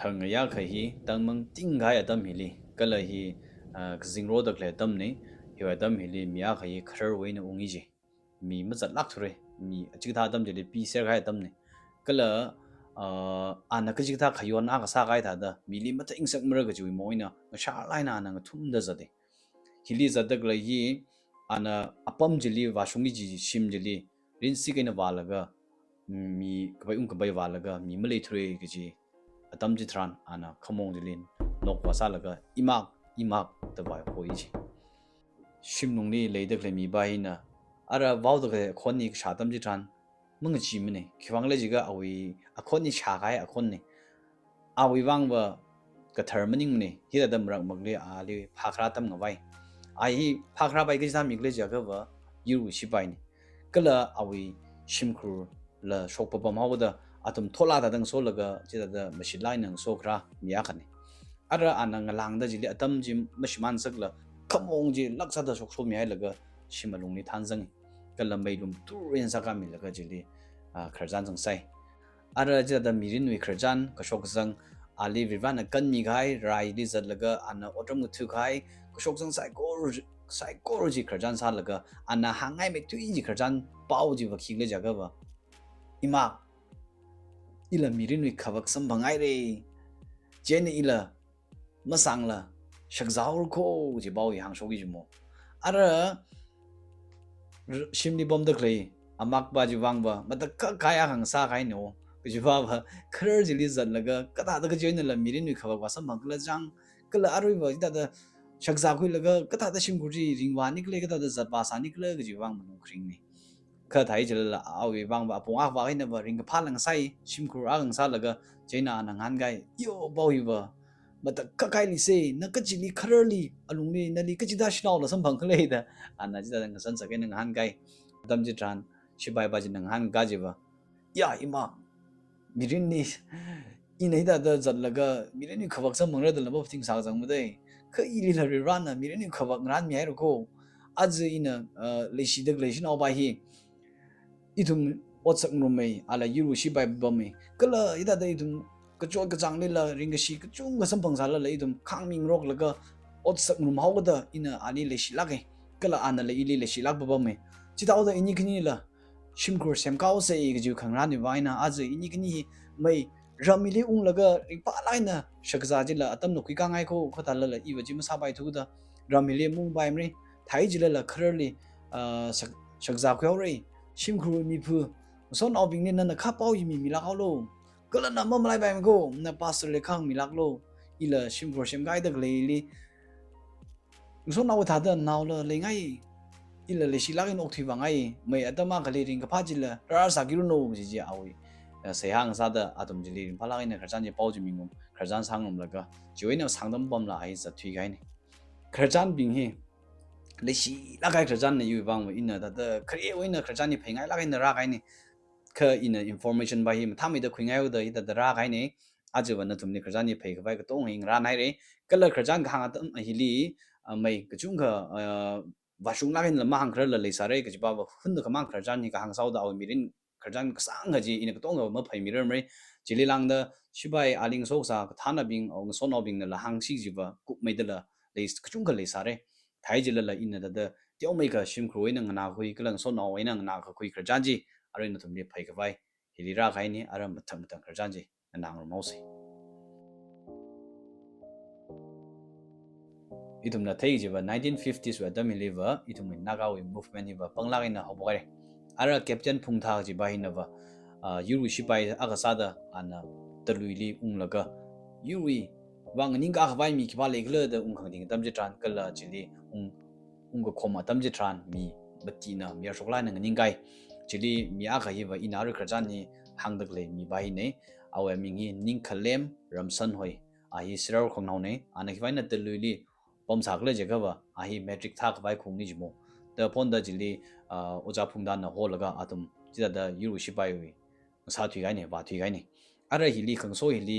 thằng ya khai hi tang mang ting gai atam hili kala hi zing ro dak le tam ni hi atam hili miya khai khar wei na ungi ji mi ma zat lak thure mi chi tha tam je pi ser gai tam ni kala ana ka chi tha khayon a ka sa gai tha da mi li ma ta ing sak mra ga ju mo ina sha lai na na thum da zade hili zadak la hi ana apam jili washungi ji shim jili rin si ke na walaga mi ka bai walaga mi ma le thure ga ji atam ji tran ana khamong jilin nok wasa laga imak ta bai hoi ji shim nung ni le dak le mi bai na ara waw da khon ni sha tam ji tran mung ji mne khwang le ji ga awi akhon ni sha gai akhon ni awi wang ba ka thar maning ne hi da mrak mak le a le phakra tam ngawai ai phakra bai ga mi gle ja ga wa yu shi bai ni kala awi shimkhur la shok pa bam haw da atum thola da dang so laga chi da machine line nang so kra miya khane ara anang lang da jili atam jim mashman sakla khamong ji laksa da sok so mi ai laga shimalung ni thanjang kala mai lum turin saka mi laga jili kharjan jang sai ara ja da mirin wi kharjan ka shok jang ali vivan kan mi gai rai di zat laga ana otram thu gai ka shok jang psychology kharjan sa laga ana hangai me tu ji kharjan pau ji wa khing le jaga ba ima ila mirin wi khabak sam bangai re chen ila masang la shakzaur ko ji bawi hang shogi jimo ara shimni bom da klei amak ba ji wang ba mata ka kaya hang sa kai no ji ba ba khar ji li zan laga kata da jen la mirin wi khabak ba sam bang la jang kala arui ba da shakza khoi laga kata da shim guji ringwa ni kle kata da zat ba sa ni kle ji wang manu khring ni ka thai jil la awi wang ba pong a wa ina ba ring pha lang sai shim khur a lang sa laga china na ngan gai yo bawi ba mata ka kai li se na ka ji li kharli alung ni na li ka ji da shnaw la sam bang kle da ana ji da ng san sa ke ng han gai dam ji tran shi bai ba ji ng han ga ji ba ya ima mirin ni ina da da zat laga mirin ni khawak sam mang ra da la ba ting sa jang mu dai ka i li la ri ran na mirin ni khawak ran mi ai ro ko az ina le shi dag le shi naw ba hi itum otsak rumei ala yiru shi bai bami kala ida da itum kachoi ka jang la ring shi ka chung ga sampang sala la itum khang ming rok la ga otsak rum haw da ina ani le shi lage kala ana le ili le shi lag bami chi taw da ini kini la shimkur sem kaw se ga ju khang ran ni waina az ini kini mai ramili ung la ga ring pa lai na shakza ji la atam no ki ka ngai ko khata la i wa ji ma sa bai thu da ramili mung bai mri thai ji la kharli shakza khyaw rei shimkhru mi phu son obing ne na kha pau yi mi la kaw lo kala na ma lai bai ko na pastor le khang mi lak lo ila shimkhru shem gai da le li son naw tha da naw la le ngai ila le shi lakin ok thi wa ngai mai atama khali ring ka pha ji la ra sa ki ru no ji ji awi se hang sa da atom ji li pha la ina kharjan ji pau ji mi ngum kharjan sang ngum la ga joi na sang dam bam la ai za thui gai ni kharjan bing hi le shi la gai kharjan ne yu bang wa ina da khre oi na kharjan ni phai ngai la gai na ra gai ni ka ina information ba hi tham mi da khoi ngai da ida da ra gai ni aje wa na tum ni kharjan ni phai ka bai ka tong hing ra nai re kala kharjan ga hang atam hi li mai ka chung ga wa shung la gai na ma hang khra la le sa re ka ji ba ba hun da ka mang kharjan ni ka hang sau da au mi rin kharjan ka sang ga ji ina ka tong ga ma phai mi re mai ji li lang da shi bai aling so sa ka thana bing ong so no bing na la hang si ji ba ku mai da la le ka chung ga le sa re thai ji la ina da tiao mai ka shim khru ina na hui ka lang so no ina na ka khui kharjan ji ara ina tum ni phai ka bai hi ra gai ni ara ma thang thang kharjan ji na nang ro mau se itum na thai ji ba 1950s wa da mi liver itum ni naga wi movement ni ba pangla ina ho ba re ara captain phung tha ji ba hi na ba yuru shi bai aga sa da ana talui li ung la ga yuri wang ning ga bai mi ki ba le gle da ung khang ding tam ji tran kala ji li ung ga khoma tam ji tran mi bati na mi shok la na ning gai ji li mi a ga hi ba ina ru kharjan ni hang dak le mi bai ne awe mi ngi ning khalem ramsan hoi a hi sirar khong nau ne ana ki bai na talui li bom sa gle je ga ba a hi metric tha ka bai khong ni ji mo da pon da ji li oja phung dan na ho la ga atum ji da yuru shi bai wi sa thui gai ne ba thui gai ne ara hi li khang so hi li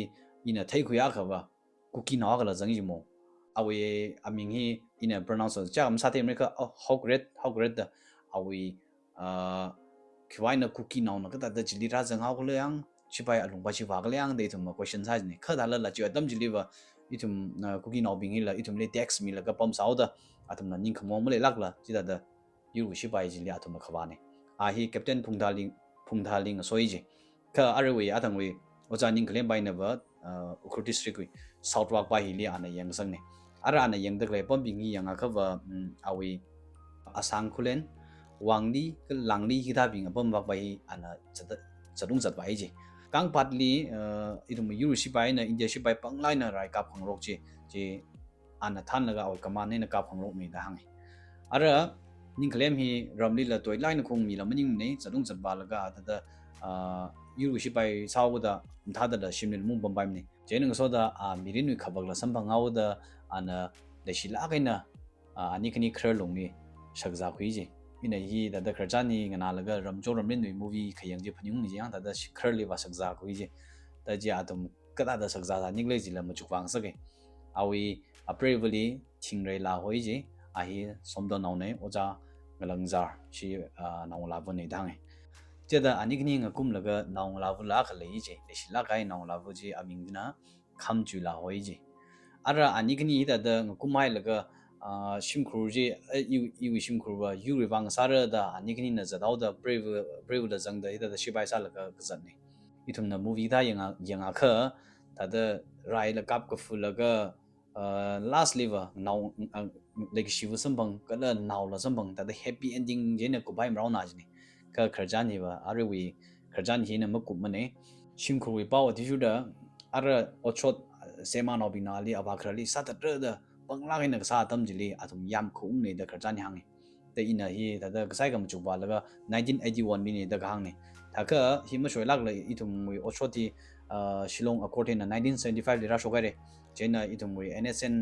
ina thai khu ya kha ba cookie na ga la jang ji mo awe aming hi ina pronounce cha am sa te me ka how great da awe khwai na cookie na na ka da ji li ra jang ha ko le yang sipai alung ba chi wa galiang de itum question size ni kha dala la chi adam ji liwa itum cookie now bing la itum le text mi la ka pom sau da atum na ning khamo mole lak la chi da yu sipai ji li atum khawa ne a hi captain phungthaling soi ji ka arwe atang we oja ning klem bai na ba ukhur district wi south wak ba hi li ana yang sang ne ara ana yang da le pom bing yang a khawa awi asang khulen wangli ke langli kita bing pom wak bai ana chadung chat bai ji kang patli itum yuru sipai na india sipai panglai na rai ka phangrok ji ana than laga oi kaman ne ka phangrok mi da hang ara ning klem hi ramli la toy line khong mi la maning ne chadung chat ba laga da yuru sipai saw da tha da shimnil mung bam bai ne je nang so da mirin wi khabak la sam bang aw da ana de shila kaina ani khani khrer long ni shakza khui ji ina hi da kharjani ngana laga ramjo ramlin nui movie khayang je phanyung ni yang da khirli wa sakza khui je da ji atum kada da sakza da nigle ji la machuk wang sake awi bravely thingrai la hoi je a hi somdo naw ne oja ngalangjar shi naw la bu nei dang je da ani kni nga kum laga naw la bu la khle je de shi la kai naw la bu je aming dina kham ju la hoi je ara ani kni da kumai laga shimkhurji yu shimkhurwa yu wang sara da anikini na zadau da brave da zang da ida shibai sa la ka zanne itum na movie da yanga kha ta da rai la kap ka fu la ga last liver now like shivu sambang kala now la sambang ta da happy ending je ne ko bai mrau na jni ka kharjani wa arwi kharjan hi na makup mane shimkhurwi paw ti ju da ara ochot sema no binali abakrali satatra da bangla na sa tam jili atum yam khung ne da kharjan hang te ina hi da sai kam chu ba la 1981 ni da hang ne ta ka hi ma shoi lak le itum mui ochoti shillong accord in 1975 le ra shogare chena itum mui nsn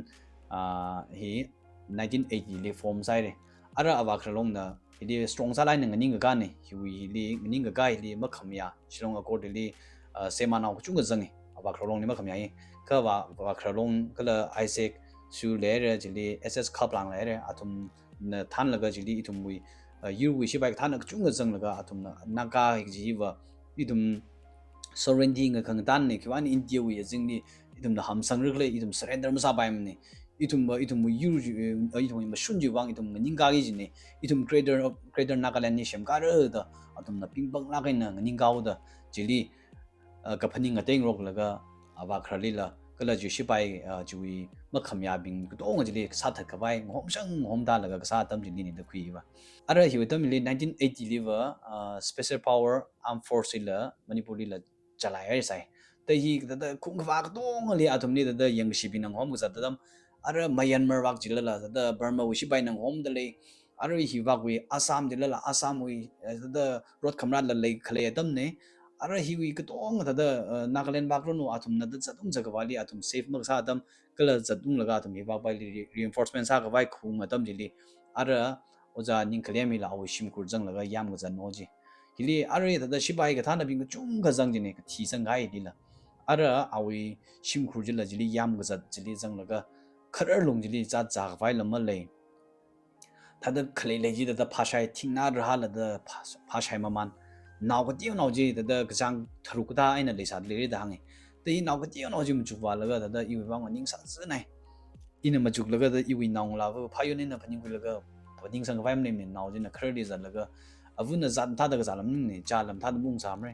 hi 1980 le form sai re ara awa khralong na idi strong sa line ngani ga ne hi li ngani ga gai li ma khamya shillong accord li sema na chu ga zang awa khralong ni ma khamya hi ka wa khralong kala isaac su le jili ss khaplang le atum na than laga jili itum wi yu wi shibai than ka chung jang laga atum na naka ji wa itum sovereignty nga khang tan ne kwan india wi jingni itum na ham sang rikle itum surrender ma sa bai ne itum yu itum ma shun ji wang itum ning ga gi ne itum creator nagaland ni shem ka da atum na ping bang la ga na ning ga da jili ka phani nga teng rok laga awa khrali la kala ju shibai juwi makhamya bing dong jili sa tha ka bai ngom sang ngom da laga sa tam jili ni da khui ba ara hi tam li 1980 liver special power armed force la manipur la chala ai sai ta hi da khung wa ka dong li atum ni da yang shibi nang hom ga da ara myanmar wak jila la da burma wi shibai nang hom da le ara hi wak wi assam jila la assam wi da rot khamra la le khale tam ne ara hiwi ka tong da nagaland background atum na da chatung jagawali atum safe mak sa adam kala chatung laga atum hi ba reinforcement sa ga bai khung atam jili ara oja ning klemi la awi shimkur jang laga yam ga jan noji hili ara da shibai ga thana bing chung ga jang jine ka thi sang gai dila ara awi shimkur jila jili yam ga jat jili jang laga kharar long jili cha cha bai lam le thada khle le ji da phashai thingna ra la da phashai maman नाव का तीन नाव जी तदा गजांग थरुकदा आइना लेसा लेरे दांगे तई नाव का तीन नाव जी मुचुवा लगा तदा इवे बांग निंग सा जनाय इना मचुक लगा द इवे नाव लाबो फायो ने न फनिंग लगा फनिंग संग फाइम ने नाव जी न खरदि जन लगा अबुन जान था द जालम ने जालम था द बुंग सामरे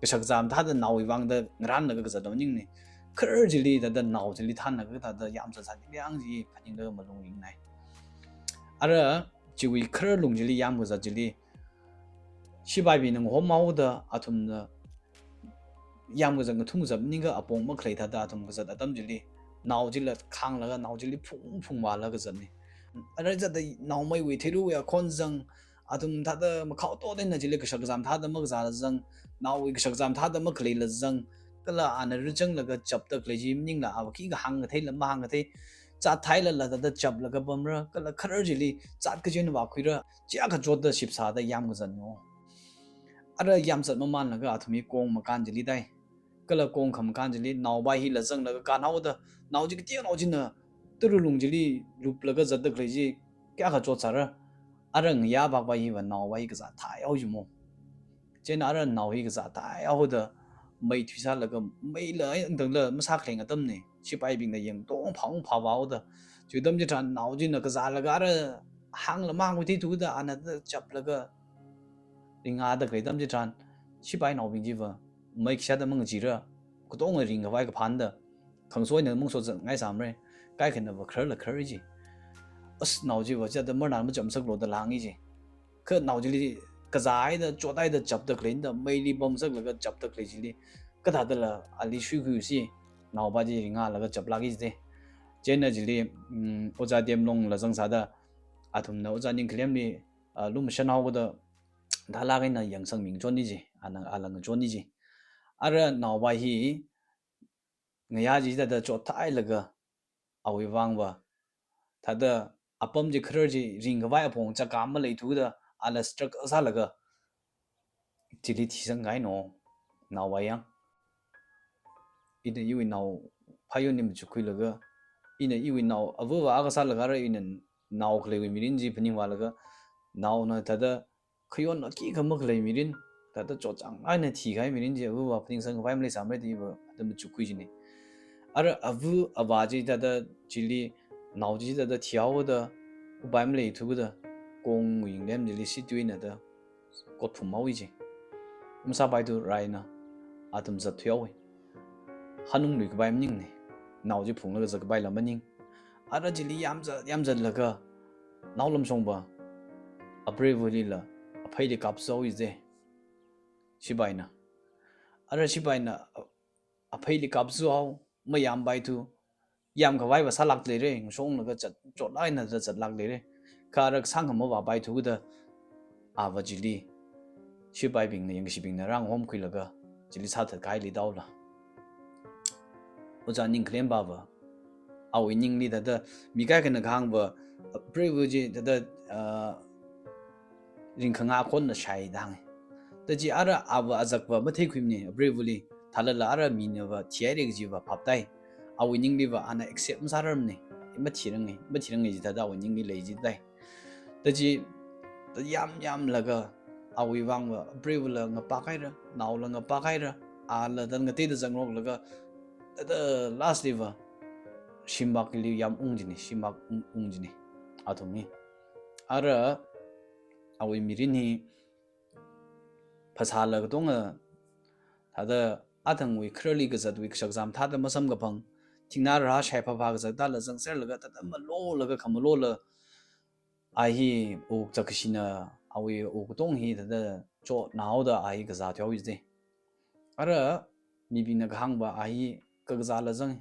गसक जाम था द नाव इवांग द ग्रान लगा गजा दनिंग ने खर जिली द नाव जिली था न ग द याम सा यांग जी फनिंग द मलुंग इंग नाय अरे जिवी खर लुंग जिली याम गजा जिली shibai nang hom mau da atum na yam ga jang thung jab ning ga apong ma khlei tha da atum ga zat atam jili naw jil khang la naw jili phung phung wa la ga zan ni ara ja da naw mai wi thiru ya khon jang atum tha da ma khau to den na jili ga shak jam tha da ma ga jang naw wi ga shak jam tha da ma khlei la jang kala an ru jang la ga chap ta khlei ji ning la aw ki ga hang ga thei la ma hang ga thei cha thai la da chap la ga bam ra kala khar jili chat ka jin wa khui ra cha ga jod da ship sa da yam ga zan no ara yam sat maman laga athumi kong makan jili dai kala kong kham kan jili naw bai hi la jang laga ka naw da naw ji ti naw jin na turulung jili lup laga zat da ji kya kha cho chara ara ng ya bak bai hi wa naw bai ga za tha yaw ji mo chen ara naw hi ga za tha yaw da mây thủy sa là cái mây là anh tưởng là mất xác lên tâm này chỉ bài bình này yang tông phong phá vào đó chứ tâm chỉ tràn não chỉ là cái giá là cái đó hàng là mang cái thứ đó anh đã chấp là cái ring à đó cái tâm chỉ tràn chỉ bài não bình gì vậy mấy cái đó mang gì ra cái tông người ring cái vai cái phán đó không số này mang số giờ ngay sao rồi cái cái nào khởi là khởi gì não chỉ vậy chứ đó mới nào mới chậm sắc lộ đó lang gì cái nào chỉ cái giá đó chỗ đây đó chấp được lên đó mấy đi bom sắc là cái chấp được lên gì cái thằng đó là ali suy nghĩ gì nào bao giờ ring à là cái chấp lại gì trên là chỉ ở gia điểm long là dân xã đó thùng nào gia đình klem đi lúc mà sinh học đó đã là cái này养生命专的gì là người专的gì rồi nào bài hi người ta chỉ là chỗ thái là cái ở vang và thật đó apam chỉ khơi chỉ ring cái vai phong chắc cảm mà lấy thu đó là struck ở sao là cái chỉ lý thị sinh cái nó nào bài yang ini yêu nào phải yêu niệm chụp là cái ini yêu nào ở vừa vào cái sao là cái ini nào cái lấy mirin gì phân vào là cái nào nó thật đó khi on nó kỹ không mất lấy mirin thật đó chỗ chẳng ai này thì cái mirin gì ở vừa vào phân sinh phải lấy sao mới đi vào đó mới chụp gì này ở vừa ở vào gì thật đó chỉ lý nào chỉ thật đó thiếu đó phải lấy thu đó công việc làm gì sĩ tuyên đó có thủ máu gì không sao bài được rồi nè tụm giật thiếu ấy hanung người cái bài mình này nào chỉ phụng là cái bài làm mình đó chỉ lý yam giật là cái nào làm xong ba bravery là phải đi cặp sâu gì chỉ bài nè đó chỉ bài nè phải đi cặp sâu mấy yam bài thu yam cái bài và sao lạc lấy đấy xong là cái chật chốt lại là chật lạc lấy đấy cả cái sang không có bài thu đó và chỉ lý chỉ bài bình này những cái bình này让我们可以那个chỉ lý sao thật cái lý đâu là我讲你可怜吧吧我宁理的米盖可能看吧 brave ji的人看啊คน的晒当但是阿拉azak ba mathai khimni bravely thalala ara mina ba thiare ji ba phaptai winning li ba ana accept saram ne mathirang ji da winning li lei ji dai taji yam laga awi wang ba brave la nga pa kai ra naw la nga pa kai ra la dan nga te da jangrok laga the last liver shimbak li yam ungjini shimbak ungjini athumi ara awi mirini phasala ga donga thada athang wi khirli ga zat wi exam thada masam ga phang thingna ra shai pha ga zat la jang ser la ga ta ma lo la ga kham lo la hi u chakshina awi u dong hi thada cho naw da ga za thyo wi de ara mi bi na ga hang ba hi ka ga za la jang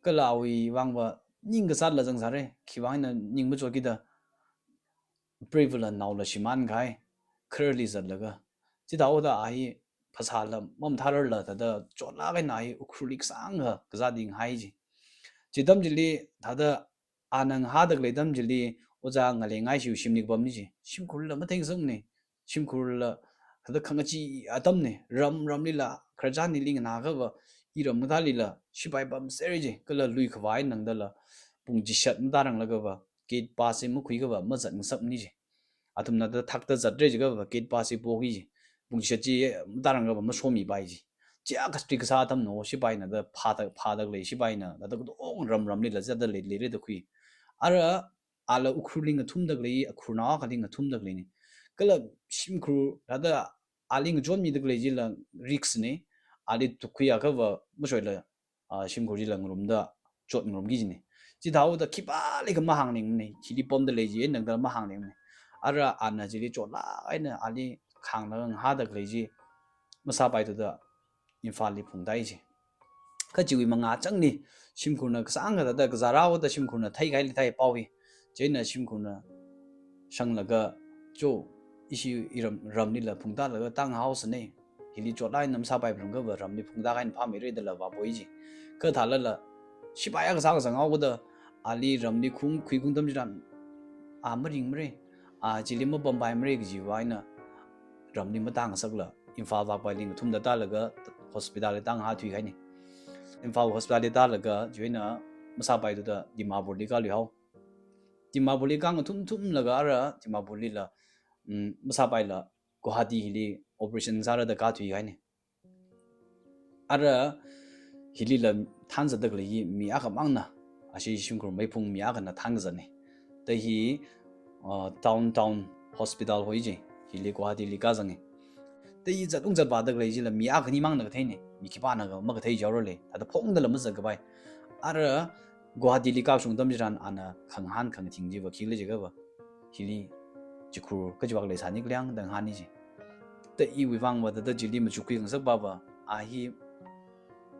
ka la wi wang ba ning ga sa la jang sa re ki wang na ning bu cho ki da prevalent naw la shiman gai khirli zat la ga chỉ đạo đó ai phát sản là mầm thà là đó chỗ nào cái này ukhulik sang ha cái gia đình hay gì chỉ tâm chỉ thà đó anh ang hà được lấy tâm chỉ ở ra ngay ngay siêu sim lịch bấm gì sim khul là mất thanh sung này sim khul là thà đó khang chi tâm này ram là khởi ra này linh nào cái vợ iram thà là sim bài bấm seri gì cái là lui khvai năng đó là bung chỉ sét mất rằng là cái vợ kết pass mất khui cái vợ mất giận sập này gì thầm nào đó thắc đó giật rồi cái vợ kết pass bố cái gì bungishaji darang ga masomi baiji cha ka strik sa tam no shi bai na da phada le shi bai na da ong ram le la za da le da khui ara ala ukhruling thum da le akhruna ka ding thum da le ni kala sim khru da aling jon mi da le ji la risk ne ali tu khuya ka wa musoi la sim khru ji la ngrum da chot ngrum gi ni ji daw da khiba le ga ma hang ning ni chi li pom da le ji nang da ma hang ning ni ara ana ji li chot la aina ali khang na ha da le ji masa bai da infal li phung dai ji ka ji wi manga chang ni sim khur na sang ga da ga zarao da sim khur na thai gai li thai pau wi je na sim khur na sang la ga jo isi ram ni la phung da la ga tang house ne hi li chot lai nam sa bai brang ga wa ram ni phung da gain pha mi re da la wa boi ji ka tha la shi ba ya ga sa ga sang au da ali ram ni khung khui khung dam ji ran ma ring mre ji li mo bom bai mre gi ji wa na ram ni matang sak la infal wa bai ling thum da ta la ga hospital tang ha thui gai ni infal hospital ta la ga joina masa bai da dimapur li ka li hau dimapur li kang thum la ga ra dimapur li la masa bai la guwahati li operation zara da ka thui gai ni ara hilila thanza dak le mi aka mangna ashi shimkur maipung mi aka na thangzane ta hi town hospital hoije hili Guwahati li ka zange ta yi zatung zat ba dak le jila mi aka ni mangna ka thaine mi kipa na ga ma ka thai jawro le ta da phong da lam za ga bai ara Guwahati li ka sung dam jiran ana khang han khang thing ji ba khile ji ga ba hili jikur ka jiwak le sa ni klyang dang han ni ji ta i wi wang ba da jili ma chukui ng sak ba ba a hi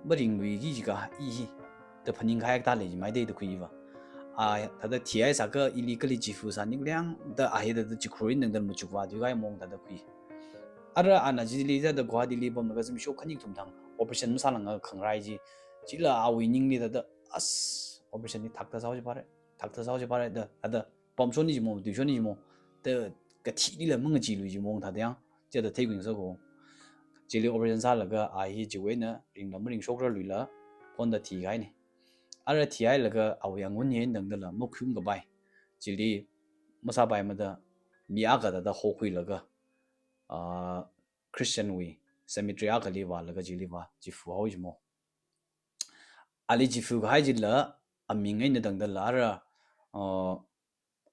bering lui gi ga i da phaning khayak ta le ji mai dei da kui ba a ta da ti ai sa ka illegally jifu sa ni klyang da a hi da jikur in dang mu chukwa ju ga mong ta da kui ara ana jili da Guwahati li bom ga zum sho khanik tum thang operation mu sa lang khang rai ji chila a wi ning ni da as operation ni thak ta sao ji pare da ada bom so ni ji mo du so ni ji mo da ka thi ni la mong ji lu ji mong ta da yang je da thai gwing so go jili operation sa la ga a hi ji we na ring lam ring shok ra lu la pon da thi gai ni ara thi ai la ga aw yang un yen dang da la mo khum ga bai jili masa bai ma da mi a ga da ho khui la ga Christian we cemetery a ga li wa la ga jili wa ji fu ho ji mo ali ji fu ga ji la aming ai na dang da la ra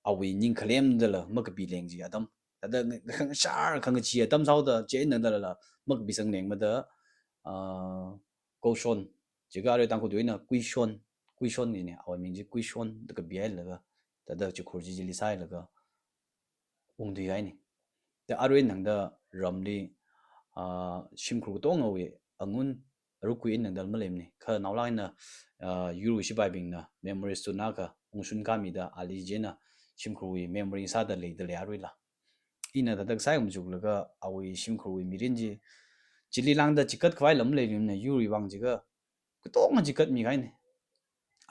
awi ning khlem da la mak bi leng ji adam da khang shar khang chi adam sau da che na da la mak bi sang neng ma da go shon ji ga re tang ko doi na kui shon ni ne awi ming ji kui shon da ka bi ai la ga da ji khur ji li sai la ga ung di ai ni da arwe nang da ramli shim khur to ngawe angun ru kui nang dal malem ni kha nawla ina yuru shi bai bing na memories to na ka ung shun ka mi da ali je na shim khur wi memory sa da le arwe la ina da sai um juk la ga awi shim khur wi mirin ji jili lang da chikat khwai lam le rim na yuri wang ji ga to ma chikat mi gai ne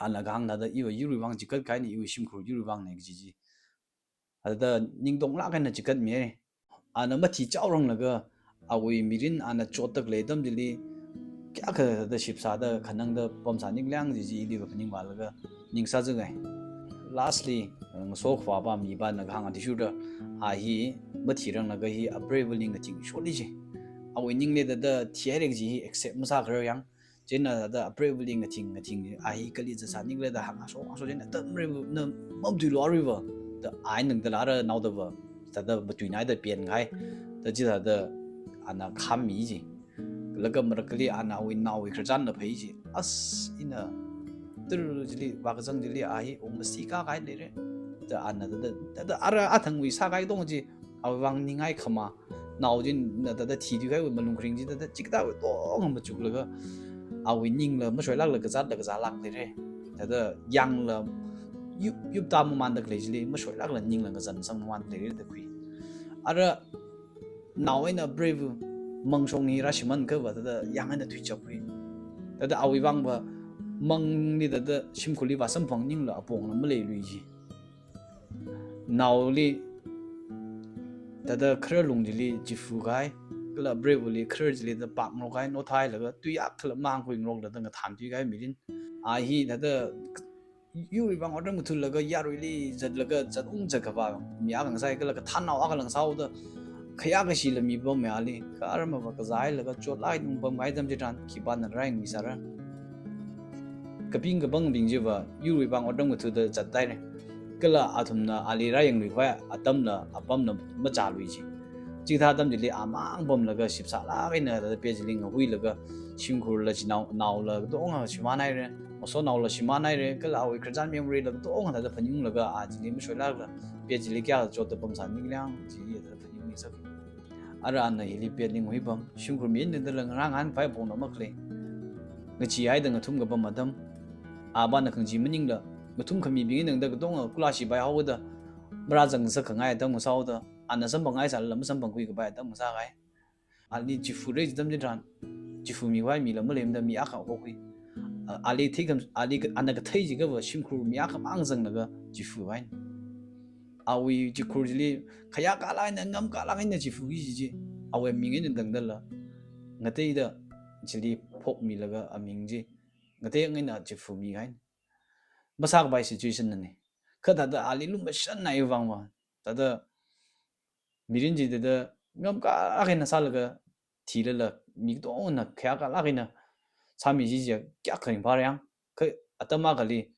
ala gang da iwa yuri wang chikat kai ni iwa shim khur yuri wang ne ji ji ada ning dong la kan na chikat mi ana ma thi chaw rong la ga awi mirin ana chotak le dam jili kya ka da ship sa da khanang da pom sa ning lang ji li ba ning wa la ga ning sa ju gai lastly so khwa ba mi ba na gang di shu da a hi ma thi rang la ga hi a brave ling ga ting sho li ji awi ning le da thiarek ji accept ma sa khar yang jena da brave ling ga ting a hi kali za sa ning le da hang so jena da brave na mom du lo river da ai nang da la ra now da ba da between ai da pian ngai da ji da ana kham mi ji la ga mar kali ana wi now wi khran na phei ji as ina tur jili wa ga jang jili ai om si ka kai le re da ana da ara athang wi sa kai dong ji aw wang ning ai khama now jin da thi du kai wi malung khring ji da chik da dong ma chuk la ga aw wi ning la ma shoi lak la ga za lak le re da yang la yup ta mu man da le jili ma shoi lak la ning la ga zan sang man le re da kui ara now in a brave mang song ni ra shiman ka ba da yang na thui chap ri da aw wi wang ba mang ni da shim khuli wa sam phang ning la apong la ma le lui ji now li da khre lung jili ji fu gai la bravely khre jili da pak no gai no thai la ga tu yak thla mang khoi ngok la da nga than tu gai mirin a hi da yu ri bang odam thul la ga ya ri li zat la ga zat ung za ka ba mi a gang sai ka la ka than naw a ka lang sau da khaya ga shi la mi bom me ali ka ar ma ba ka zai la ga chot lai nung bom gai dam je tan ki ban na rang mi sa ra ka ping ga bang bing je ba yu ri bang odam thu da zat dai ne kala athum na ali ra yang lui khwa atam na apam na ma cha lui ji chi tha tam jili amang bom la ga sip sa la ga na da pe jili nga hui la ga shim khur la chi naw la do nga shi ma nai re so naw la shi ma nai re kala wi kran memory la do nga da phanyung la ga a jili ma shoi la ga pe jili kya jo ta bom sa ni lyang jili da phanyung ni sak ara na hili pe ning hui bom shim khur min da la rang an pai bom na ma kle nga chi ai da nga thum ga bom adam a ba na khang ji maning la mutum khami bi nang da dong kula shi bai haw da bra jang sa khangai da mu sau da ana sam bangai sa lam sam bang kui ga bai da mu sa gai ali ji fu re dam ji ran ji fu mi wai mi lam lem da mi a kha ho kui ali thigam ali ana ga thai ji ga ba shim khur mi a kha mang jang na ga ji fu wai awi ji khur ji khaya ka la na ngam ka la na ji fu gi ji awe mi ngi dang da la ngatei da jili phok mi la ga aming ji ngatei ngai na ji fu mi gai masak bai situation ne khada da ali lu ma shan na yawang wa ta da mirin ji da ngam ka a na sal ga thila la mi to na khya ka la na Sami ji kya kharin par yang ke atama kali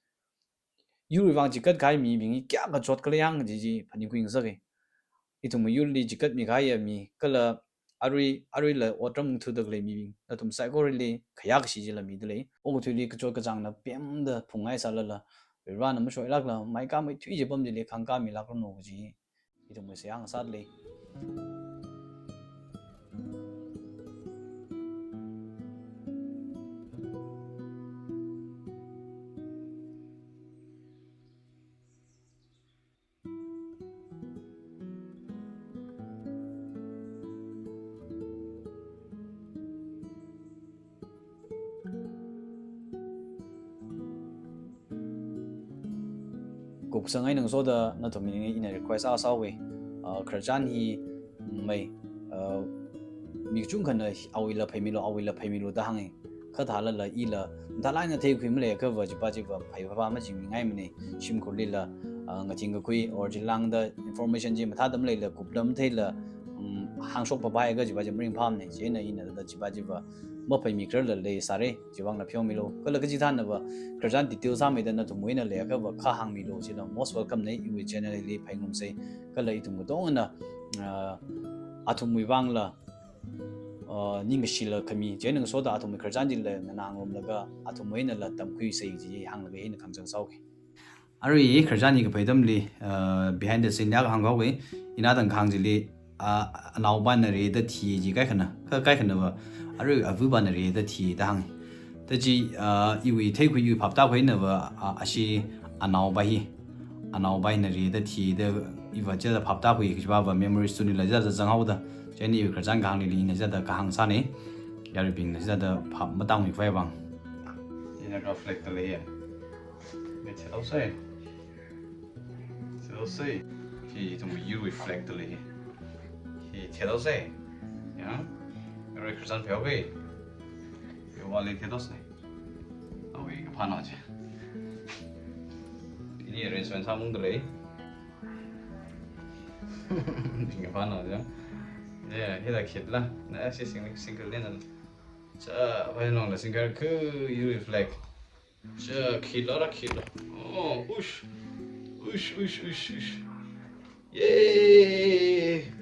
yuri wang jikat kai mi bingi kya ga jot kala yang ji phani kuin sa ge itum yuli jikat mi kai mi kala arui la otram thu de le mi bing atum psycho really khaya ga shi ji la mi de le o thu li ka jot ka jang na pem de phungai sa la ran ma shoi lak la mai ka mai thui je bam ji le khang ka mi lak no ji itum se yang sa le cục sang ai nang so da na to mi in request a saw we kharjan hi mai mi chung khan awila phai mi lo da hang kha tha la i la da lai na thei khim le ka wa ji ba phai ba ma jing ngai mne shim ko le la nga ting ko or ji lang da information ji ma tha dam le la kup dam thei la hang shok pa ba ga ji ba ji ring pham ne je na ina da ji ba ma phai mi kra la le sare ji wang na phyo mi lo ka la ka ji than na ba kharjan detail sa me da na to moi na le ka wa kha hang mi lo ji na most welcome nei we generally phai ngum se ka la i tum ko dong na atum mi wang la ning shila kami je nang so da atum kharjan ji le na ngom la ga atum moi na la tam kui se ji hang la ge in khang jang sau ke ari kharjan ni ga paidam li behind the scene ya hang ga we ina dang khang ji li anau ban na re da thi ji kai khana ba ari avu ban na re da thi da hang da ji I wi thei khu yu phap ta khoi na ba ashi anau ba hi anau ba na re da thi da I wa ja da phap ta khoi ki ba memory stu ni la ja jang hau da je ni kharjan gang li na ja da ka hang sa ne ya ri bing na ja da phap ma tang wi phai bang ina reflect le ya me chao sai thì chúng mình reflect lại thì thế đó sẽ nhá rồi cái sản phẩm về cái vào lên thế đó sẽ rồi cái pan nào chứ ini rồi sản phẩm đấy cái pan nào chứ yeah hiện tại khít là nãy sẽ single lên rồi chả phải nói là single cứ reflect chả khít đó oh ush. Yay!